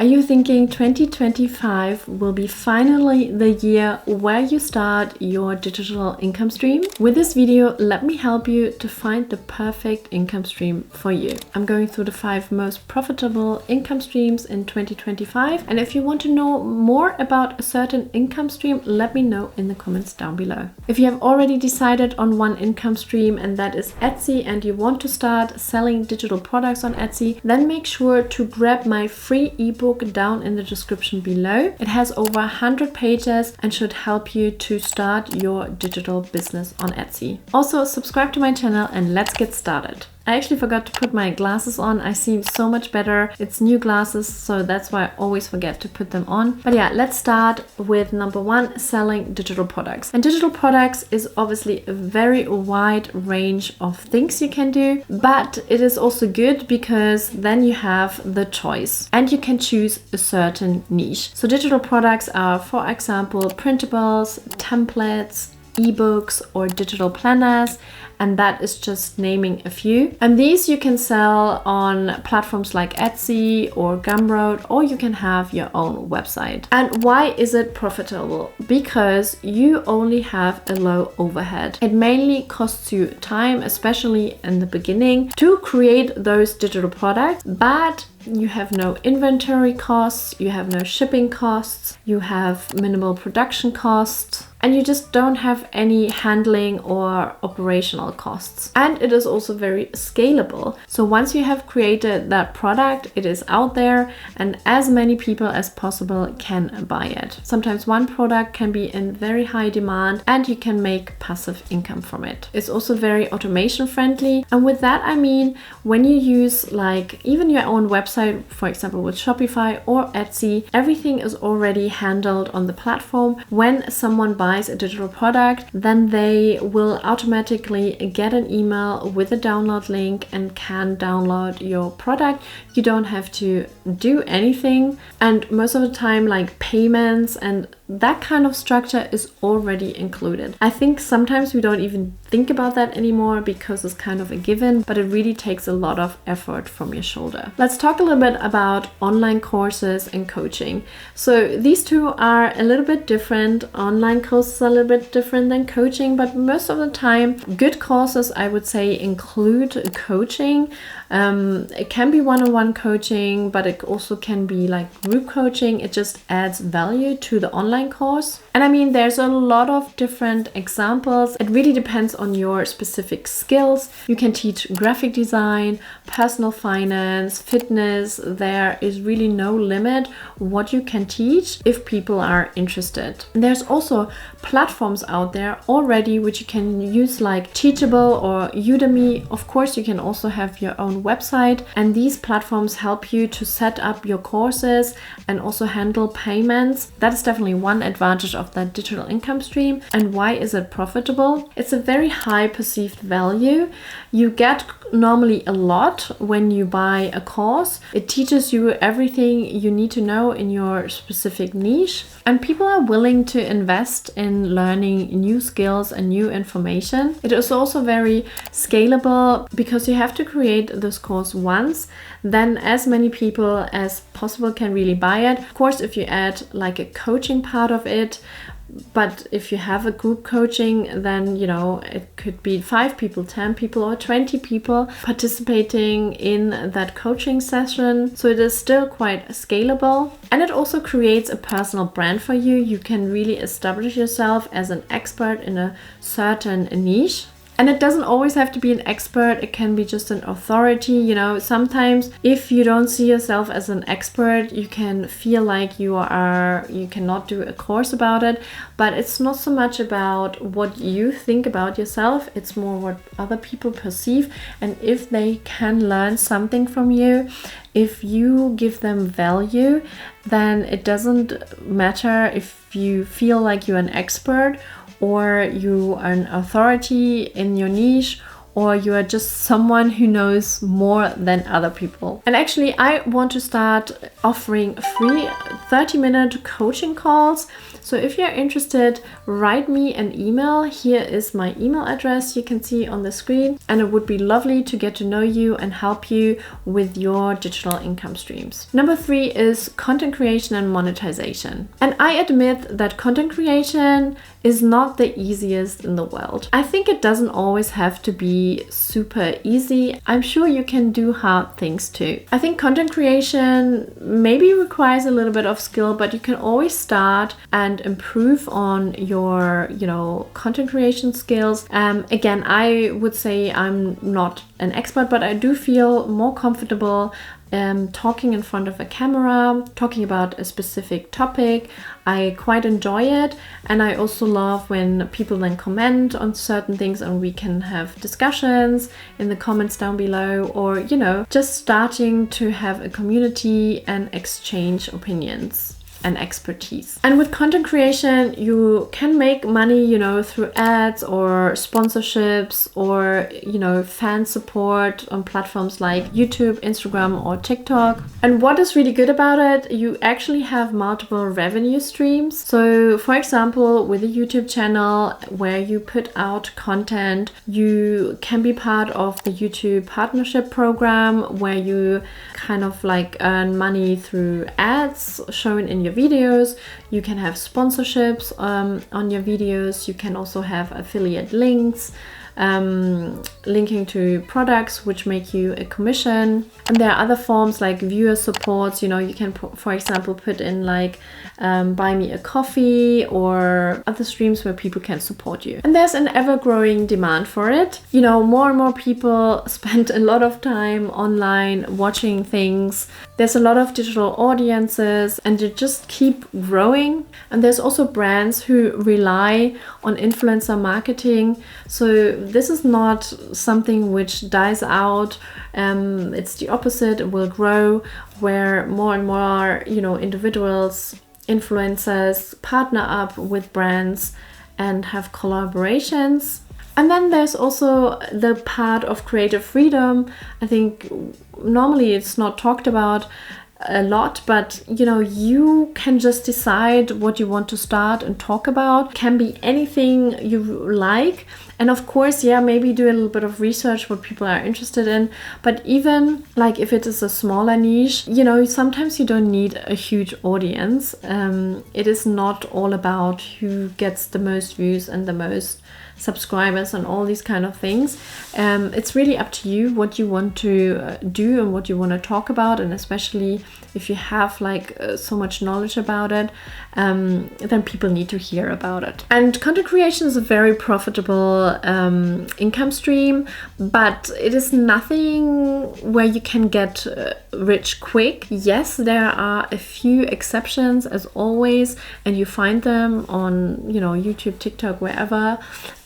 Are you thinking 2025 will be finally the year where you start your digital income stream? With this video, let me help you to find the perfect income stream for you. I'm going through the 5 most profitable income streams in 2025. And if you want to know more about a certain income stream, let me know in the comments down below. If you have already decided on one income stream, and that is Etsy, and you want to start selling digital products on Etsy, then make sure to grab my free ebook down in the description below. It has over 100 pages and should help you to start your digital business on Etsy. Also, subscribe to my channel and let's get started. I actually forgot to put my glasses on. I seem so much better. It's new glasses, so that's why I always forget to put them on. But yeah, let's start with number 1, selling digital products. And digital products is obviously a very wide range of things you can do, but it is also good because then you have the choice and you can choose a certain niche. So digital products are, for example, printables, templates, ebooks, or digital planners, and that is just naming a few. And these you can sell on platforms like Etsy or Gumroad, or you can have your own website. And why is it profitable? Because you only have a low overhead. It mainly costs you time, especially in the beginning, to create those digital products, but you have no inventory costs, you have no shipping costs, you have minimal production costs, and you just don't have any handling or operational costs. And it is also very scalable. So once you have created that product, it is out there and as many people as possible can buy it. Sometimes one product can be in very high demand and you can make passive income from it. It's also very automation friendly. And with that, I mean, when you use like even your own website, for example, with Shopify or Etsy, everything is already handled on the platform. When someone buys a digital product, then they will automatically get an email with a download link and can download your product. You don't have to do anything, and most of the time like payments and that kind of structure is already included. I think sometimes we don't even think about that anymore because it's kind of a given, but it really takes a lot of effort from your shoulder. Let's talk a little bit about online courses and coaching. So these two are a little bit different. Online courses are a little bit different than coaching, but most of the time good courses, I would say, include coaching. It can be one-on-one coaching, but it also can be like group coaching. It just adds value to the online course. And I mean, there's a lot of different examples. It really depends on your specific skills. You can teach graphic design, personal finance, fitness. There is really no limit what you can teach if people are interested. There's also platforms out there already which you can use, like Teachable or Udemy. Of course, you can also have your own website, and these platforms help you to set up your courses and also handle payments. That is definitely one advantage of that digital income stream. And why is it profitable? It's a very high perceived value. You get normally a lot when you buy a course. It teaches you everything you need to know in your specific niche, and people are willing to invest in learning new skills and new information. It is also very scalable because you have to create this course once, then as many people as possible can really buy it. Of course, if you add like a coaching part of it, but if you have a group coaching, then you know it could be 5 people, 10 people, or 20 people participating in that coaching session. So it is still quite scalable, and it also creates a personal brand for you. You can really establish yourself as an expert in a certain niche. And it doesn't always have to be an expert. It can be just an authority. You know, sometimes if you don't see yourself as an expert, you can feel like you cannot do a course about it. But it's not so much about what you think about yourself. It's more what other people perceive. And if they can learn something from you, if you give them value, then it doesn't matter if you feel like you're an expert or you are an authority in your niche, or you are just someone who knows more than other people. And actually, I want to start offering free 30-minute coaching calls. So if you're interested, write me an email. Here is my email address you can see on the screen, and it would be lovely to get to know you and help you with your digital income streams. Number 3 is content creation and monetization. And I admit that content creation is not the easiest in the world. I think it doesn't always have to be super easy. I'm sure you can do hard things too. I think content creation maybe requires a little bit of skill, but you can always start and improve on your, content creation skills. Again, I would say I'm not an expert, but I do feel more comfortable talking in front of a camera, talking about a specific topic. I quite enjoy it, and I also love when people then comment on certain things and we can have discussions in the comments down below, or just starting to have a community and exchange opinions and expertise. And with content creation, you can make money, through ads or sponsorships or, fan support on platforms like YouTube, Instagram, or TikTok. And what is really good about it, you actually have multiple revenue streams. So for example, with a YouTube channel where you put out content, you can be part of the YouTube partnership program where you kind of like earn money through ads shown in your videos. You can have sponsorships on your videos. You can also have affiliate links, linking to products which make you a commission. And there are other forms like viewer supports. You can, for example, put in like buy me a coffee or other streams where people can support you. And there's an ever-growing demand for it. More and more people spend a lot of time online watching things. There's a lot of digital audiences and they just keep growing. And there's also brands who rely on influencer marketing. So this is not something which dies out. It's the opposite. It will grow, where more and more, individuals, influencers partner up with brands and have collaborations. And then there's also the part of creative freedom. I think normally it's not talked about a lot, but you can just decide what you want to start and talk about. It can be anything you like. And of course, maybe do a little bit of research what people are interested in. But even like if it is a smaller niche, sometimes you don't need a huge audience. It is not all about who gets the most views and the most subscribers and all these kind of things. It's really up to you what you want to do and what you want to talk about, and especially if you have like so much knowledge about it, then people need to hear about it. And content creation is a very profitable income stream, but it is nothing where you can get rich quick. Yes, there are a few exceptions as always, and you find them on YouTube, TikTok, wherever.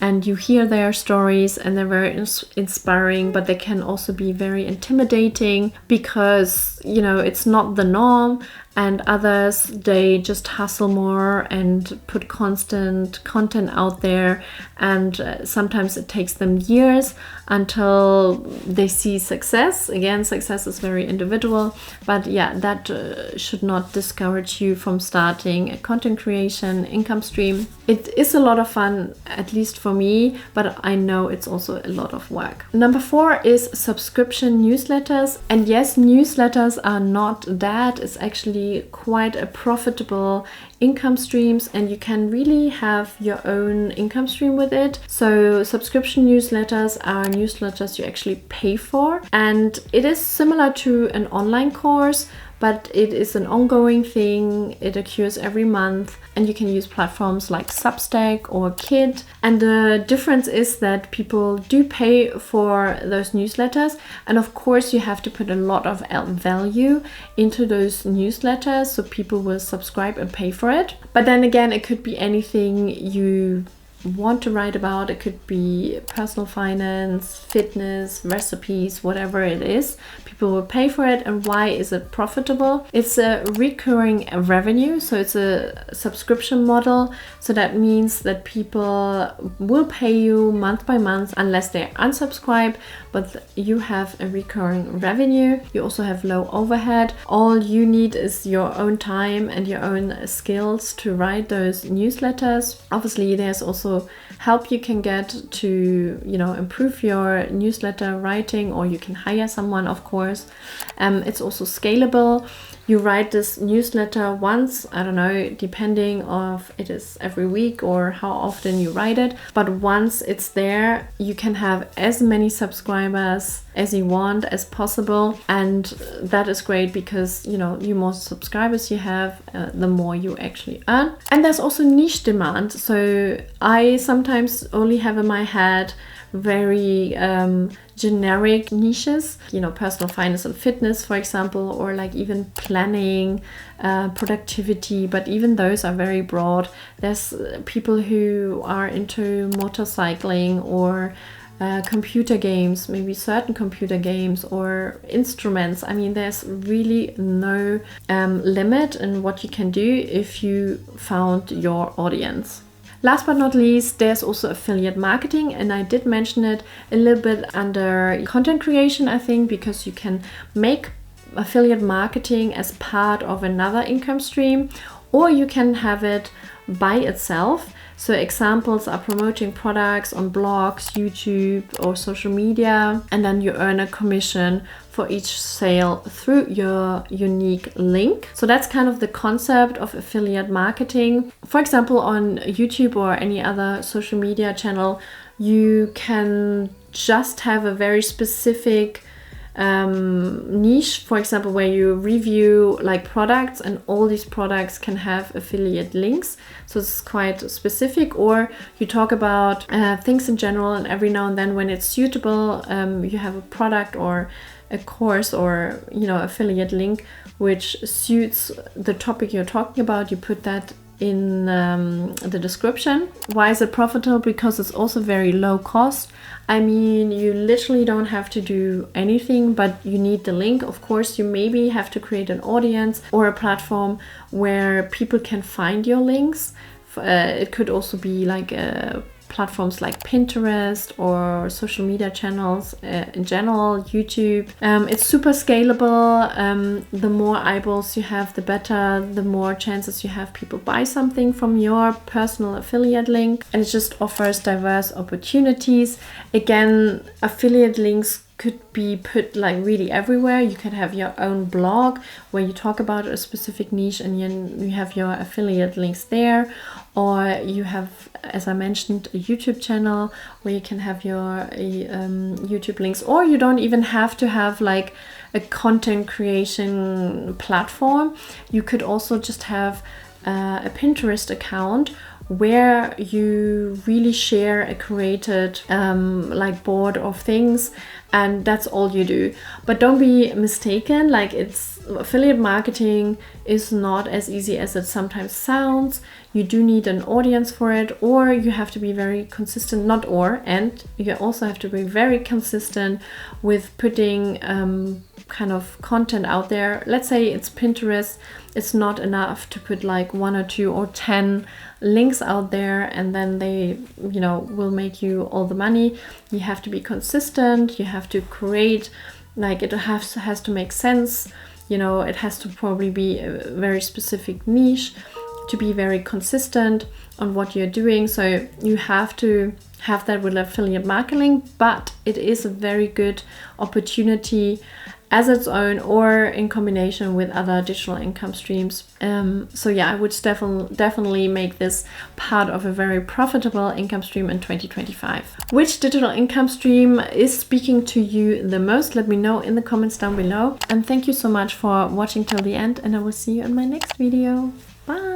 And you hear their stories and they're very inspiring, but they can also be very intimidating because, it's not the norm. And others, they just hustle more and put constant content out there. And sometimes it takes them years until they see success. Again, success is very individual. But that should not discourage you from starting a content creation income stream. It is a lot of fun, at least for me, but I know it's also a lot of work. Number 4 is subscription newsletters. And yes, newsletters are not dead. It's actually quite a profitable income streams, and you can really have your own income stream with it. So subscription newsletters are newsletters you actually pay for, and it is similar to an online course, but it is an ongoing thing. It occurs every month, and you can use platforms like Substack or Kit. And the difference is that people do pay for those newsletters, and of course you have to put a lot of value into those newsletters, so people will subscribe and pay for it. But then again, it could be anything you want to write about. It could be personal finance, fitness, recipes, whatever it is. People will pay for it. And why is it profitable? It's a recurring revenue, so it's a subscription model. So that means that people will pay you month by month unless they unsubscribe, but you have a recurring revenue. You also have low overhead. All you need is your own time and your own skills to write those newsletters. Obviously, there's also help you can get to, improve your newsletter writing, or you can hire someone, of course. It's also scalable. You write this newsletter once, I don't know, depending of it is every week or how often you write it. But once it's there, you can have as many subscribers as you want as possible. And that is great because, the more subscribers you have, the more you actually earn. And there's also niche demand. So I sometimes only have in my head very generic niches, personal finance and fitness, for example, or like even planning, productivity, but even those are very broad. There's people who are into motorcycling or computer games, maybe certain computer games or instruments. I mean, there's really no limit in what you can do if you found your audience. Last but not least, there's also affiliate marketing, and I did mention it a little bit under content creation, I think, because you can make affiliate marketing as part of another income stream, or you can have it by itself. So examples are promoting products on blogs, YouTube, or social media, and then you earn a commission for each sale through your unique link. So that's kind of the concept of affiliate marketing. For example, on YouTube or any other social media channel, you can just have a very specific niche, for example, where you review like products, and all these products can have affiliate links, so it's quite specific. Or you talk about things in general, and every now and then when it's suitable, you have a product or a course or affiliate link which suits the topic you're talking about. You put that in the description. Why is it profitable? Because it's also very low cost. I mean, you literally don't have to do anything, but you need the link. Of course, you maybe have to create an audience or a platform where people can find your links. It could also be like platforms like Pinterest or social media channels in general, YouTube. It's super scalable. The more eyeballs you have, the better, the more chances you have people buy something from your personal affiliate link. And it just offers diverse opportunities. Again, affiliate links could be put like really everywhere. You could have your own blog where you talk about a specific niche, and you have your affiliate links there. Or you have, as I mentioned, a YouTube channel where you can have your YouTube links. Or you don't even have to have like a content creation platform. You could also just have a Pinterest account where you really share a created like board of things, and that's all you do. But don't be mistaken, like affiliate marketing is not as easy as it sometimes sounds. You do need an audience for it, or you have to be very consistent, and you also have to be very consistent with putting kind of content out there. Let's say it's Pinterest. It's not enough to put like 1 or 2 or 10 links out there and then they will make you all the money. You have to be consistent. You have to create, like, it has to make sense. It has to probably be a very specific niche to be very consistent on what you're doing. So you have to have that with affiliate marketing, but it is a very good opportunity as its own or in combination with other digital income streams. So yeah, I would definitely make this part of a very profitable income stream in 2025. Which digital income stream is speaking to you the most? Let me know in the comments down below. And thank you so much for watching till the end, and I will see you in my next video. Bye!